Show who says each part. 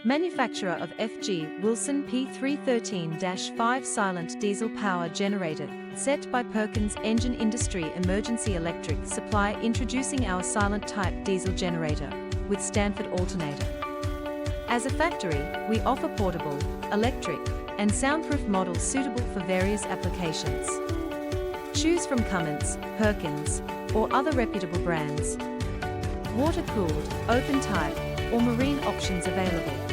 Speaker 1: Manufacturer of FG Wilson P313-5 silent diesel power generator, set by Perkins Engine Industry Emergency Electric Supply, introducing our silent type diesel generator with Stanford Alternator. As a factory, we offer portable, electric, and soundproof models suitable for various applications. Choose from Cummins, Perkins, or other reputable brands. Water-cooled, open type, or marine options available.